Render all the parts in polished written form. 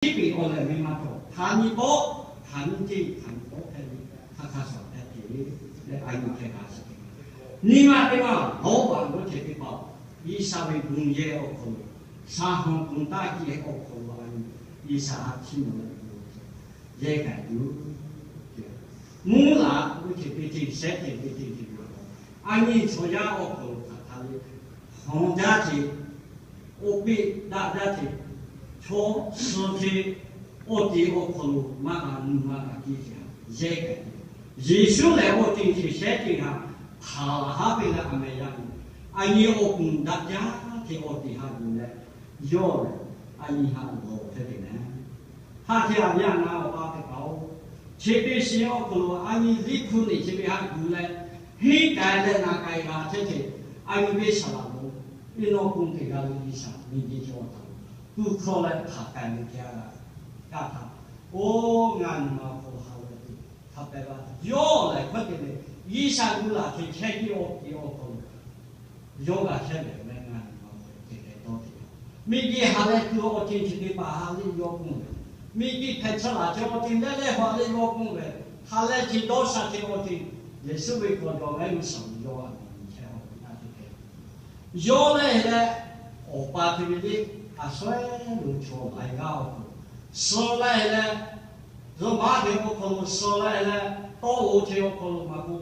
比我来没嘛多，他你包，他你这他包开的，他说的这来安尼开发是的。你嘛对嘛，老板我这边包，以上为工业哦可能，三行工大机哦可能，以上起码也该有。木啦，我这边这设计的这个，安尼出家哦可能他的行家去，我比大家去。从实体我地我可能马上底下也个，耶稣来我定去设定下，他那边的安排样，安尼我跟大家去我地下边来，有嘞，安尼下我这边呢，他这样样啊我把它搞，这边是我可能安尼离苦的这边还过来，很改的那改个这些，安尼别啥路，你老公这个理想，你就我。不可能他干的家了，干他，我俺嘛不好的，他白吧，要来快点的，一下子啦，去前几我要个前面来俺嘛这个到底，每天下来就我进去的把他的要工的，每天开车啦，就我进来来话的要工的，他来去多少钱我进，也是为国家没有什么要啊，以前我那就给，要来呢，我把这个的。所以路出来个，说来呢，若马的我可能说来呢，到我这我可能嘛不，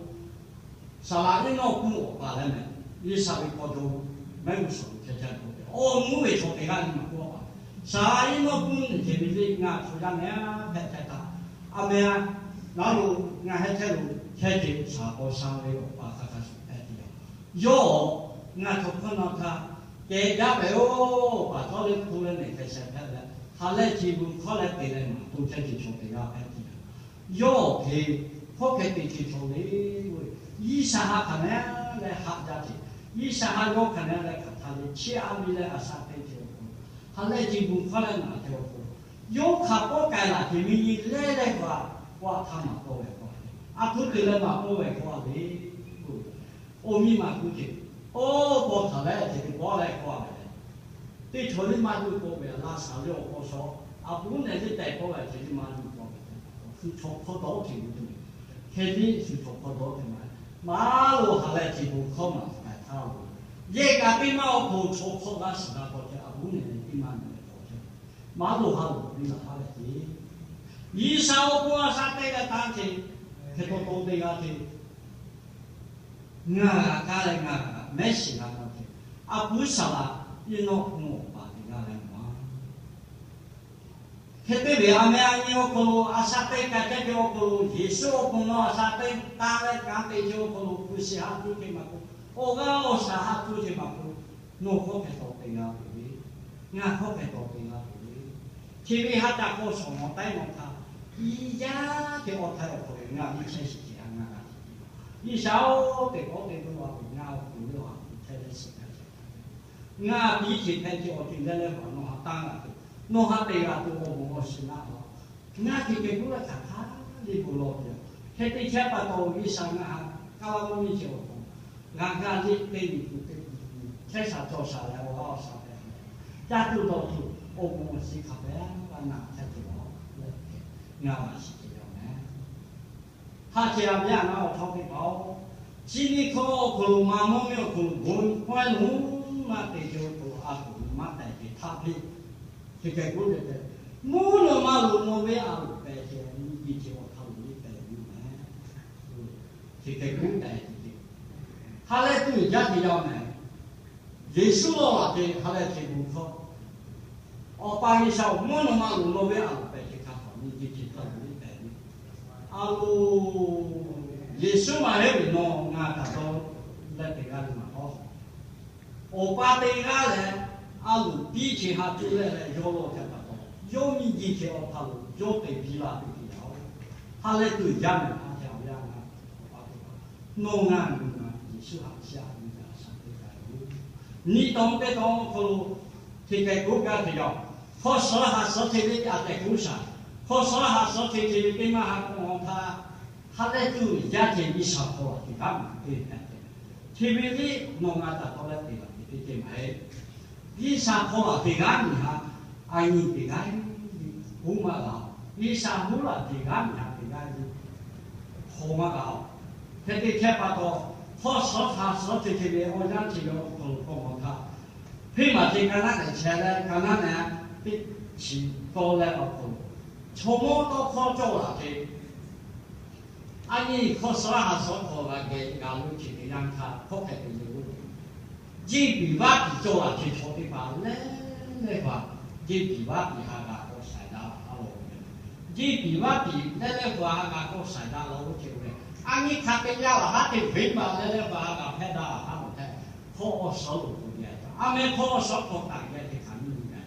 啥啦你老公我把人们，你啥的高中没有什么天天做的，我为从这个你嘛过吧，啥你老公这边的俺出家呢太大，阿妹啊，那路俺还在路天天啥包上来把他说哎的，要俺就看到他。给家没有把他的苦人那个想开了，他来基本他来给人嘛，都这去从这个拍的，要给他给的去从的，以上还可能来哈家去，以上还有可能来看他的其他的来啥的就，他来基本他来拿就苦，有他不该拿，因为你来的话，我他嘛不会过的，啊不对了嘛不会过的，我们嘛不对。我他来这个过来，对头的马路过来拉上了我说，不能是带过来这个马路过来，是从坡道进的，肯定是从坡道的嘛。马路下来这个靠嘛，他路，一个比马路从坡那是那过去，不能比马路过去，马路下路比那下来的，以上我不啥这个单子，很多都这个的，干了没事啊，不少啦，你老公把这个来嘛。特别为阿妹阿你我可能啥对干这个我可能也是我可能啥对打来干对就可能不是哈做的嘛，我啥哈做的嘛，弄好开到对啊对，俺好开到对啊对，前面还打过什么带弄他，一家给我开了可能俺以前是这样啊。你小对我对个话，俺不的话，才是时间。俺比起天气我今天来话，弄下当啊，弄下对啊，对我是那好。俺这个过来看他，你不老的，他对前把到以上俺，俺我们就俺你对你不对，天啥做啥来，我好啥来，家都到处，我是咖啡，俺拿才知道，俺是这样的。他这样样啊，我操的包，今年可能妈妈没有可能关农嘛，得就嘛带的他的，这个过的，木了马路我没啊，白天你以前我靠你带你们，这个过带的，他来对家的要呢，人数了的，他来提供课，把一下木了马路我没啊，白天看好你以前靠你带你。耶稣嘛那边弄啊，他说来这个嘛好，我把这个呢，路比起他走来了，绕路才不好，绕你以前我他路绕对比了对比了，他来对家呢，他这样啊，弄啊，耶稣还下你个上这个，你懂得懂可能这个国家这样，可说还说这里啊在工上。可说下说这这边嘛还讲他来做家庭的生活，就他们对的。这边的弄啊，他过来对了，对买，你生活啊，对俺你哈，爱你对俺，不嘛搞，一上路了，地干呀，地干的，好嘛搞，他得贴把刀，好烧茶烧这些的，我讲这个我他，配嘛这个那个钱呢，刚刚呢，得去搞来个工，从我到考做了的，安尼考烧下烧考那个压路去的让他考开的有，这比话比做了去错的话，那话，这比话比下个。chỉ bị quá bị nên qua cả có xảy ra lâu chịu này anh ấy khác cái nhau là hát thì phim mà nên qua cả hết đó là hát một thế khó số của người anh ấy khó số của đại gia thì khẳng định này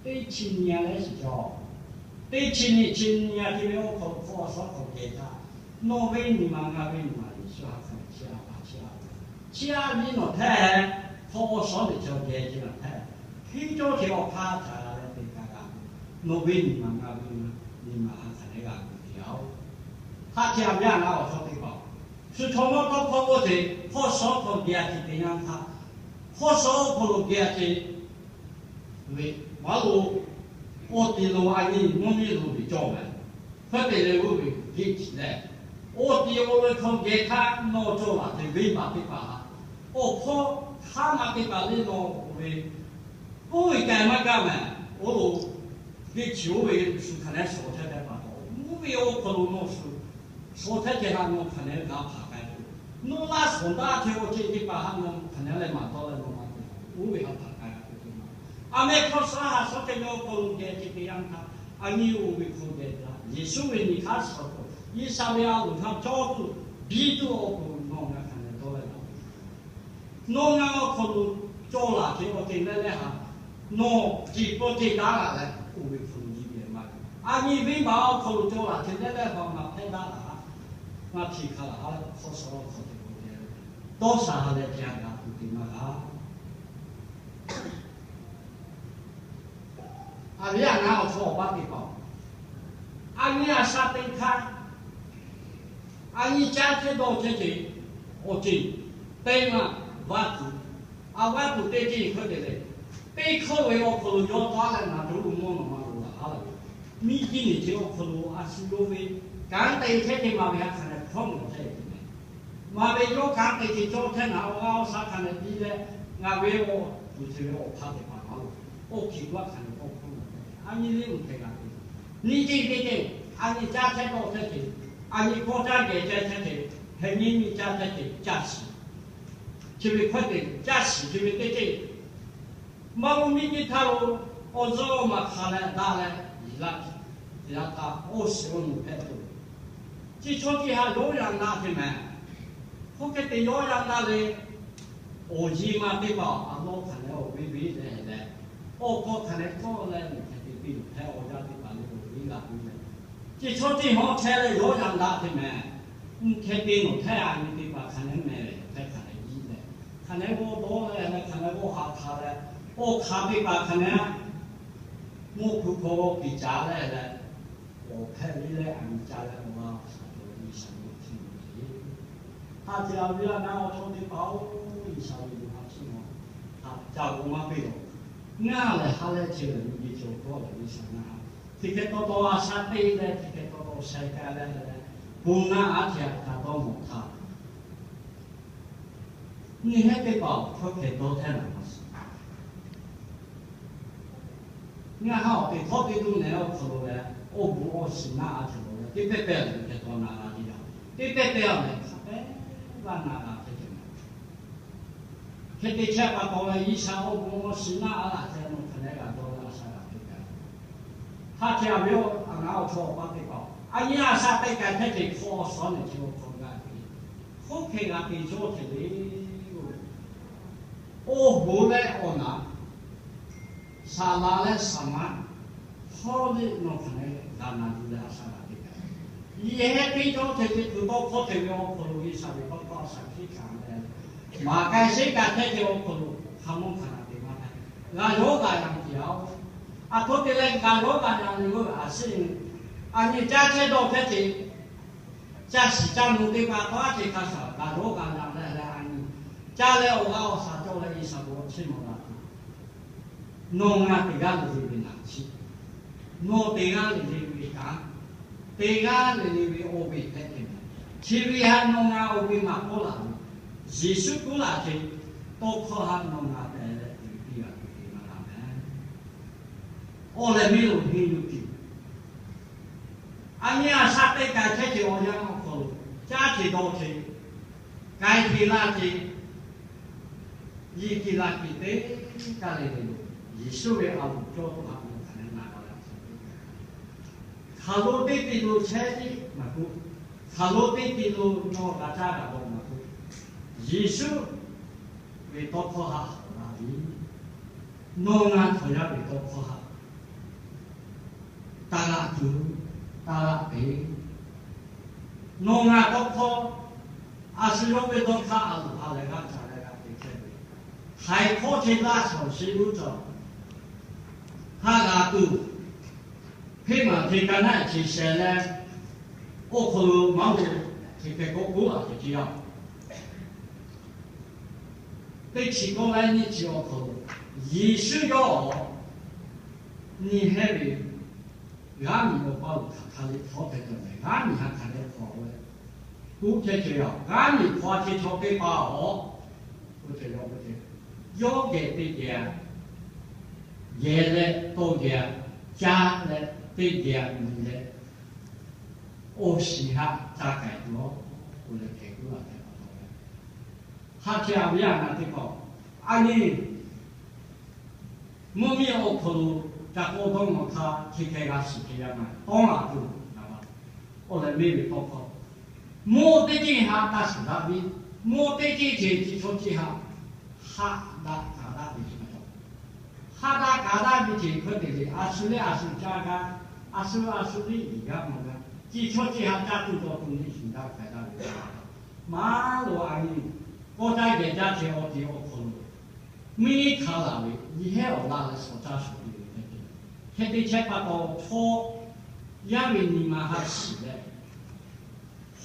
cái chín nhà đấy cho cái chín nhà thì nó khó số của người ta nó bên mà ngà bên mà sao không chia đi nó thế khó số để cho người ta thế khi cho thì họ phá trả lại thì cả nó bên mà ngà bên你们看那个股票，他前面拿我说对吧？是从我到跑过去，跑少跑别去这样他，跑少跑路别去，为马路我的路安尼，我的路比较慢，他的路比比起来，我的我们从给他拿走了，就为嘛对吧？我跑他嘛对吧？你拿为，我为干嘛干嘛？我路。你就为是看来说他在把刀，我为我可能我是说他给他我可能拿爬开的，我拿손大条这一把他我可能来买到了我买的，我为他爬开了对吗？阿没考啥哈说这个可能给这个样他，阿你我为可给他，你是为你看时候，你上面阿路上照顾，比住我不弄那可能都来了，弄那个可能做了结果定了哈，弄几不定哪来？我为父母边嘛，啊你为嘛考虑做了？现在来讲嘛，太大了，我提开了，好少了考虑不点，多少来讲啊，不定嘛啊。啊，你啊拿我错把地方，啊你啊啥对看，啊你家最多这些，我这对嘛，外部，啊外部对这可得嘞。被考为我可能要打来那都我嘛路好了，米几年就可能啊是有为，刚对天的嘛为看来看不出来的，嘛为有刚对的昨天那我啥看来比嘞，我为我就是我怕的嘛路，我奇怪看我看不出来，啊你不这个，你这个啊你家才多这些，啊你国家给这些，还你家这些驾驶，就是快点驾驶就是这。马路你他路，我走嘛看来打来，伊拉他我使用太多，这从底下有人拿的嘛，我给的有人拿的，我姨嘛对吧？啊，我看来我微微的，我看来做来，你看的比还我家的把那个微啦微的，这从地方拆了有人拿的嘛，看的我太安逸的吧？看来买的，太看来伊的，看来我多了，看来我好看的。我咖啡吧，可能我婆婆给家来了，我派你来俺家来，我啥都一想都听不见。他只要为了拿我做的包，一想就他听我，他叫我嘛不用。俺来他来接人，你就过来，你想啊，这个多多啊，山北的，这个多多山干来的，不拿阿天他都没他。你还得包，可给多太难了。你看好，对他对东南要考虑嘞，我不我是哪去了？对北边人给到哪里了？对北边人他哎，往哪去了？他对前把到了以前我不我是哪在弄可能个到哪啥了对不？他这样没有拿我说把对吧？啊，你那啥对干他这考上的就考干的，好看啊，对做起来，我不来我拿。啥拿来什么？好的，我看来咱拿出来啥拿的干？也还比较这些不到考这个我考虑一下的，不到上去看的。马该谁干这个我考虑，他们看的嘛看。俺有个样教，啊，特别来俺有个样有啊是，啊你家这到这些，家是家弄的吧？多这个啥？俺有个样来俺家来我啥做了一啥我去么了？弄啊，这个就是拿去，我对俺里为讲，对俺里为我为太平，其为还弄俺我为嘛过来，耶稣过来去，都靠俺弄俺带来对啊对嘛他们，我来没有很有劲，俺伢啥对该吃就我讲我靠，家去多去，该去哪去，一去哪去对，家里的路，耶稣为俺做多好。kalau dia tidur cari maku, kalau dia tidur no baca kalau maku, Yesus berdoa lagi, no ngan saya berdoa, tarak juru, tarak be, no ngan doa, asal berdoa Allah lega cara berdoa, hai kau jelas selalu tu, hal itu. 希望佢間咧，其實咧，我佢某個其實個股啊就知道，對起過來你只要佢，意識咗我，你係咪？俺咪我包看你錯嘅就係，俺咪係看你錯嘅，股嘅就要，俺咪花錢錯嘅把我，我就要不就，有嘅對嘅，嘢咧多嘅，家咧。 对dia ni le, oh sihat cakai tu, boleh kekul ada apa? Hati awian nanti kau, ani, mumi okulu, tak odong maka kekega sekian mana, tolak tu, nama, oleh mimi pokok, mau teki hata sudabi, mau teki jadi soci ha, hak dah kada bici macam, hada kada bici kau teki asli jaga. asli ni juga mana, jika jika jatuh tu pun ni sudah kaya dah. Malu ani, kota kerja jauh di okolo, mini kalau ni orang sudah sudah ni. Jadi cepat tu thor, yang ini mahal sih.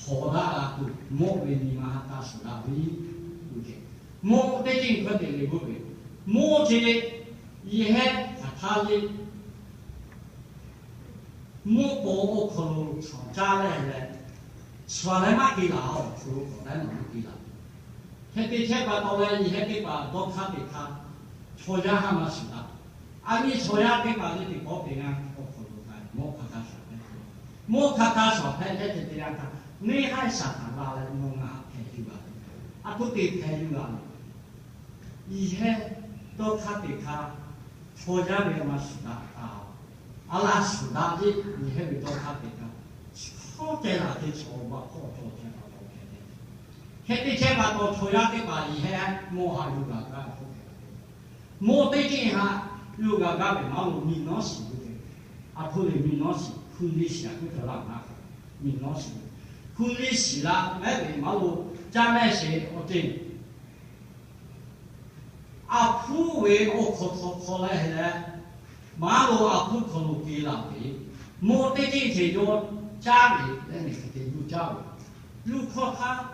Hoda aku, mau ini mahal tak sudah ni. Mau tejin kau tadi bukan, mau jadi ia kali. 莫把我可能吵架嘞，说来嘛给老，说来嘛给老。现在这把到了，以前这把多看的看，吵架还嘛是啦。啊，你吵架这把你得搞平安，我可能干，莫看他说的，莫看他说的，这是这样看。你还啥拿来弄啊？陪住啊？啊，不得陪住啊？以前多看的看，吵架没嘛是啦啊。 阿拉苏达的，你还没到他这个，好在哪里错嘛？好做这个东西的，现在这把到错呀的把以前摸下有个个，摸对劲下有个个的马路民老师的，啊，可能民老师苦力些，就叫哪哪民老师，苦力些啦，买的马路加那些我真，啊，苦为我可来嘞。 马路啊，不可能给了的，莫得进去就家里那你肯定有家里，如果他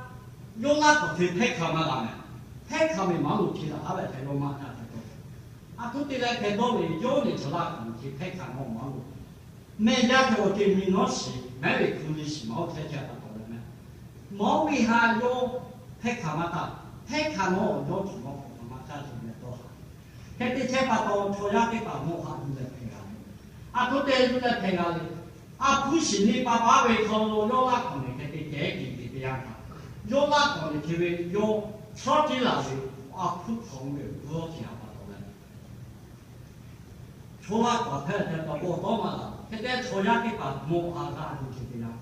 有那个去配卡嘛啦呢？配卡没马路去了，阿来才有马那才多。啊，都得来看到没有你就那个去配卡我马路，每家给我给民老师，每位苦力是毛才家的多的呢。毛为啥有配卡嘛大？配卡我有什么嘛家里面多好。 现在这把刀抽下的把木哈就在配合里，啊，都得就在配合里，啊，不是你把把尾头有那个呢，给改进的样子，有那个呢，就会有超级老的，啊，普通的多钱把刀呢，除了个配的到我多嘛了，现在抽下的把木哈啥就这样，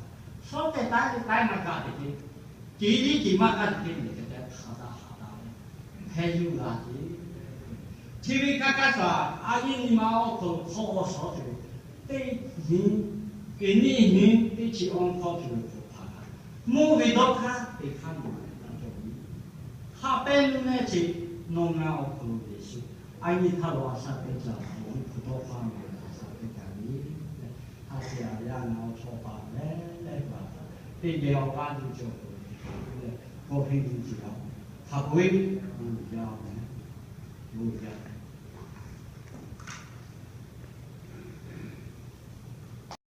说的单的单嘛干的，第一地嘛干的，你现在哈达的，还有那的。 ทีวีก็กระสับอายินมาเอาตัวข้อสอบเลยได้หินกินนี่หินได้ชีองข้อที่เราพากันมูวิดอกค่ะได้ข้ามมาตั้งแต่นี้ข้าเป็นเนี่ยที่น้องเอาคนเดียวอันนี้ถ้าเราอาศัยเป็นจากผมคุณต้องฟังเลยอาศัยเป็นอย่างนี้ถ้าเสียอย่างเอาชอบบ้านแล้วกว่าที่เดียวกันอยู่จบก็เพียงเดียวถ้าวิ่งมันยาวนะรู้จัก